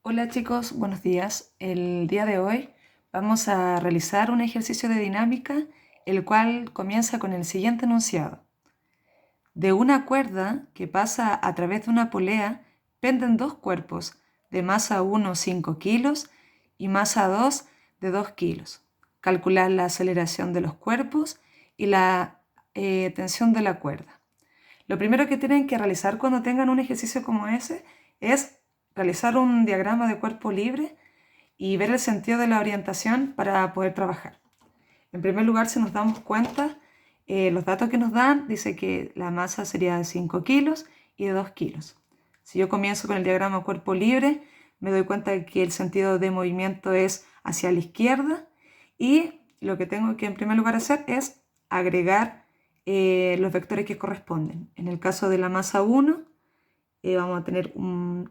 Hola chicos, buenos días. El día de hoy vamos a realizar un ejercicio de dinámica, el cual comienza con el siguiente enunciado. De una cuerda que pasa a través de una polea penden dos cuerpos, de masa 1 5 kilos y masa 2 de 2 kilos. Calcular la aceleración de los cuerpos y la tensión de la cuerda. Lo primero que tienen que realizar cuando tengan un ejercicio como ese es realizar un diagrama de cuerpo libre y ver el sentido de la orientación para poder trabajar. En primer lugar, si nos damos cuenta, los datos que nos dan dice que la masa sería de 5 kilos y de 2 kilos. Si yo comienzo con el diagrama cuerpo libre, me doy cuenta de que el sentido de movimiento es hacia la izquierda y lo que tengo que en primer lugar hacer es agregar los vectores que corresponden. En el caso de la masa 1, vamos a tener un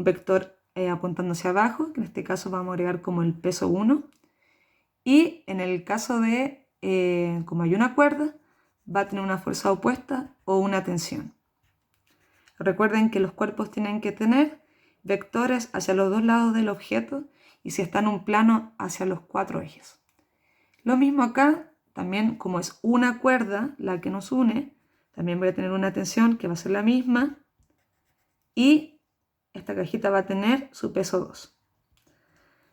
vector apuntando hacia abajo, que en este caso vamos a agregar como el peso 1. Y en el caso de, como hay una cuerda, va a tener una fuerza opuesta o una tensión. Recuerden que los cuerpos tienen que tener vectores hacia los dos lados del objeto y si está en un plano hacia los cuatro ejes. Lo mismo acá, también como es una cuerda la que nos une, también voy a tener una tensión que va a ser la misma y esta cajita va a tener su peso 2.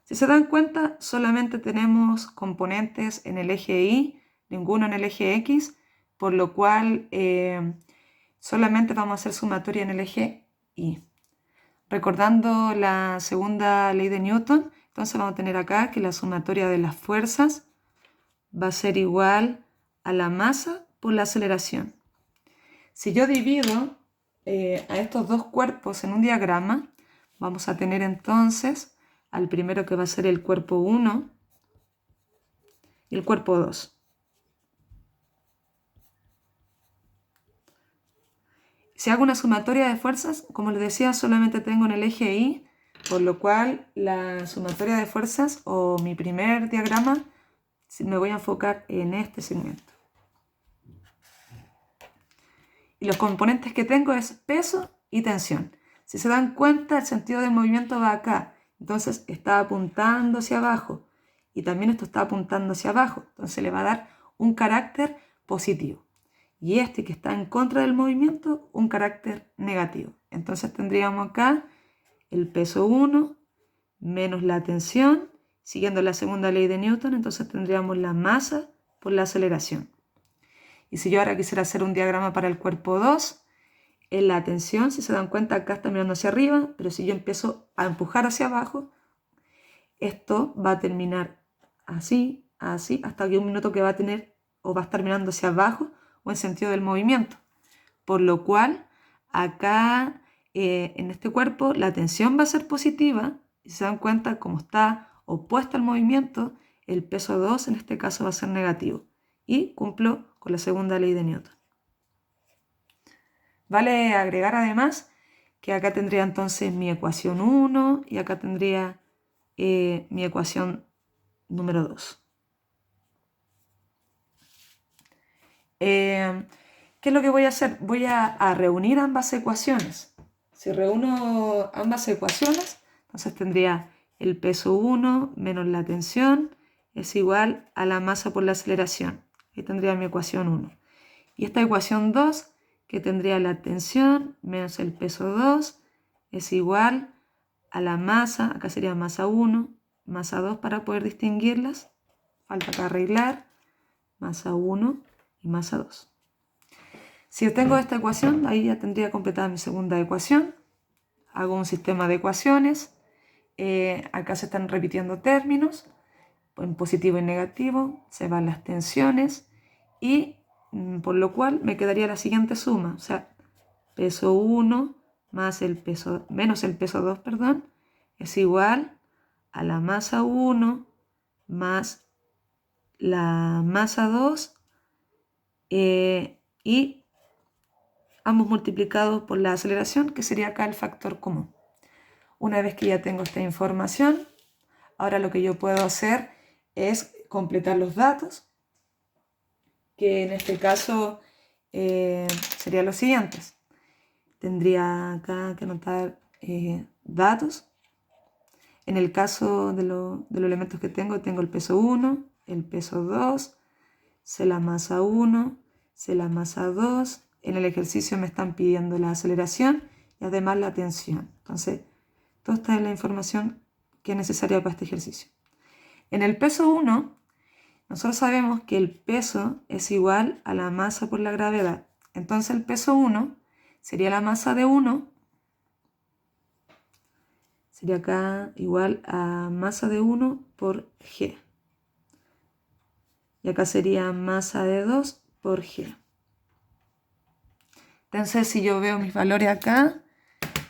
Si se dan cuenta, solamente tenemos componentes en el eje Y, ninguno en el eje X, por lo cual solamente vamos a hacer sumatoria en el eje Y. Recordando la segunda ley de Newton, entonces vamos a tener acá que la sumatoria de las fuerzas va a ser igual a la masa por la aceleración. Si yo divido a estos dos cuerpos en un diagrama, vamos a tener entonces al primero que va a ser el cuerpo 1 y el cuerpo 2. Si hago una sumatoria de fuerzas, como les decía, solamente tengo en el eje Y, por lo cual la sumatoria de fuerzas o mi primer diagrama me voy a enfocar en este segmento. Y los componentes que tengo es peso y tensión. Si se dan cuenta, el sentido del movimiento va acá. Entonces está apuntando hacia abajo. Y también esto está apuntando hacia abajo. Entonces le va a dar un carácter positivo. Y este que está en contra del movimiento, un carácter negativo. Entonces tendríamos acá el peso 1 menos la tensión, siguiendo la segunda ley de Newton, entonces tendríamos la masa por la aceleración. Y si yo ahora quisiera hacer un diagrama para el cuerpo 2, en la tensión, si se dan cuenta, acá está mirando hacia arriba, pero si yo empiezo a empujar hacia abajo, esto va a terminar así, así, hasta que un minuto que va a tener o va a estar mirando hacia abajo o en sentido del movimiento. Por lo cual, acá en este cuerpo la tensión va a ser positiva. Y se dan cuenta, como está opuesta al movimiento, el peso 2 en este caso va a ser negativo. Y cumplo con la segunda ley de Newton. Vale agregar además que acá tendría entonces mi ecuación 1 y acá tendría mi ecuación número 2. ¿Qué es lo que voy a hacer? Voy a reunir ambas ecuaciones. Si reúno ambas ecuaciones, entonces tendría el peso 1 menos la tensión es igual a la masa por la aceleración. Ahí tendría mi ecuación 1. Y esta ecuación 2, que tendría la tensión menos el peso 2, es igual a la masa, acá sería masa 1, masa 2 para poder distinguirlas. Falta acá arreglar, masa 1 y masa 2. Si obtengo esta ecuación, ahí ya tendría completada mi segunda ecuación. Hago un sistema de ecuaciones. Acá se están repitiendo términos, en positivo y negativo, se van las tensiones y por lo cual me quedaría la siguiente suma, o sea, peso 1 más menos el peso 2, perdón, es igual a la masa 1 más la masa 2 y ambos multiplicados por la aceleración, que sería acá el factor común. Una vez que ya tengo esta información, ahora lo que yo puedo hacer es completar los datos, que en este caso serían los siguientes. Tendría acá que anotar datos En el caso de los elementos que tengo el peso 1, el peso 2, sé la masa 1, sé la masa 2. En el ejercicio me están pidiendo la aceleración y además la tensión. Entonces, toda esta es la información que es necesaria para este ejercicio. En el peso 1, nosotros sabemos que el peso es igual a la masa por la gravedad. Entonces el peso 1 sería la masa de 1, sería acá igual a masa de 1 por G. Y acá sería masa de 2 por G. Entonces si yo veo mis valores acá,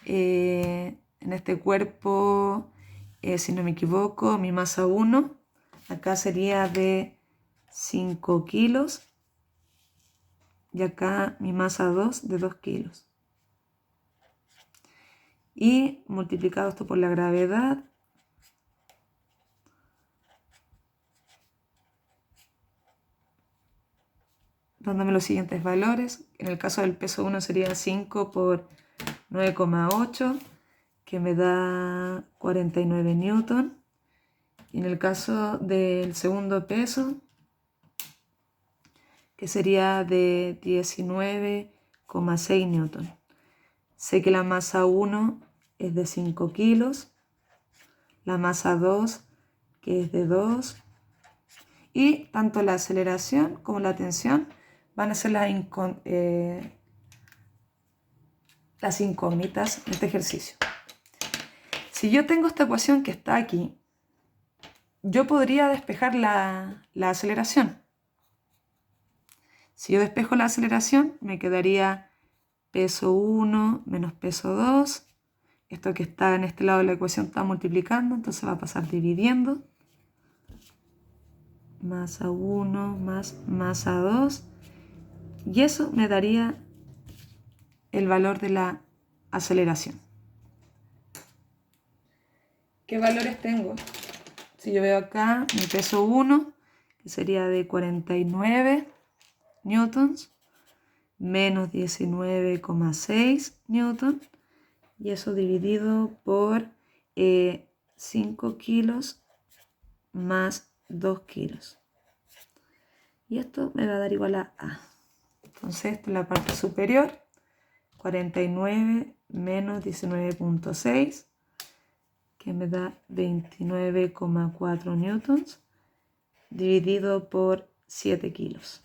en este cuerpo, si no me equivoco, mi masa 1, acá sería de 5 kilos. Y acá mi masa 2 de 2 kilos. Y multiplicado esto por la gravedad, dándome los siguientes valores. En el caso del peso 1 sería 5 por 9,8, que me da 49 newton. Y en el caso del segundo peso, que sería de 19,6 newton. Sé que la masa 1 es de 5 kilos, la masa 2 que es de 2, y tanto la aceleración como la tensión van a ser las incógnitas de este ejercicio. Si yo tengo esta ecuación que está aquí, yo podría despejar la aceleración. Si yo despejo la aceleración, me quedaría peso 1 menos peso 2. Esto que está en este lado de la ecuación está multiplicando, entonces va a pasar dividiendo. Masa 1 más masa 2. Y eso me daría el valor de la aceleración. ¿Qué valores tengo? Si yo veo acá mi peso 1, que sería de 49 newtons, menos 19,6 newtons, y eso dividido por 5 kilos más 2 kilos. Y esto me va a dar igual a A. Entonces, esta es la parte superior, 49 menos 19,6, que me da 29,4 newtons, dividido por 7 kilos.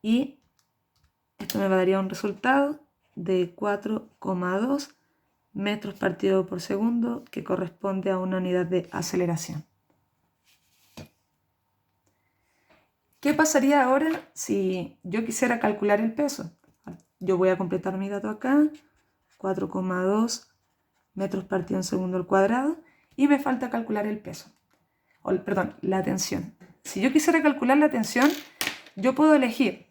Y esto me daría un resultado de 4,2 metros partido por segundo, que corresponde a una unidad de aceleración. ¿Qué pasaría ahora si yo quisiera calcular el peso? Yo voy a completar mi dato acá, 4,2 metros partido en segundo al cuadrado, y me falta calcular el peso, la tensión. Si yo quisiera calcular la tensión, yo puedo elegir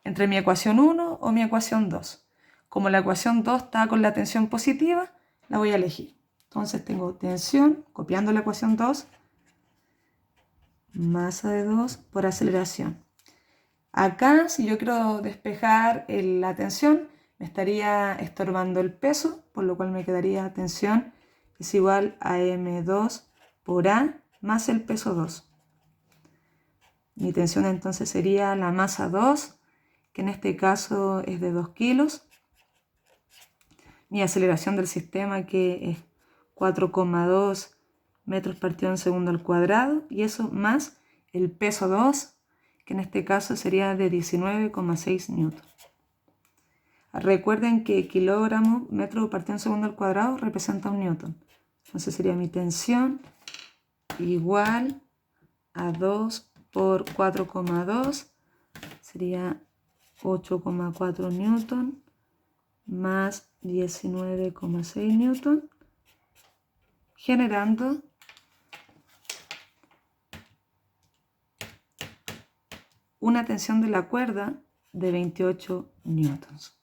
entre mi ecuación 1 o mi ecuación 2. Como la ecuación 2 está con la tensión positiva, la voy a elegir. Entonces tengo tensión, copiando la ecuación 2, masa de 2 por aceleración. Acá, si yo quiero despejar la tensión, me estaría estorbando el peso, por lo cual me quedaría tensión es igual a M2 por A más el peso 2. Mi tensión entonces sería la masa 2, que en este caso es de 2 kilos. Mi aceleración del sistema, que es 4,2 metros partido en segundo al cuadrado, y eso más el peso 2, que en este caso sería de 19,6 newtons. Recuerden que kilogramo metro partido en segundo al cuadrado representa un newton. Entonces sería mi tensión igual a 2 por 4,2, sería 8,4 newton más 19,6 newton, generando una tensión de la cuerda de 28 newtons.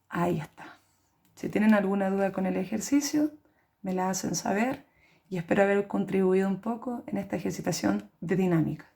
Ahí está. Si tienen alguna duda con el ejercicio, me la hacen saber, y espero haber contribuido un poco en esta ejercitación de dinámica.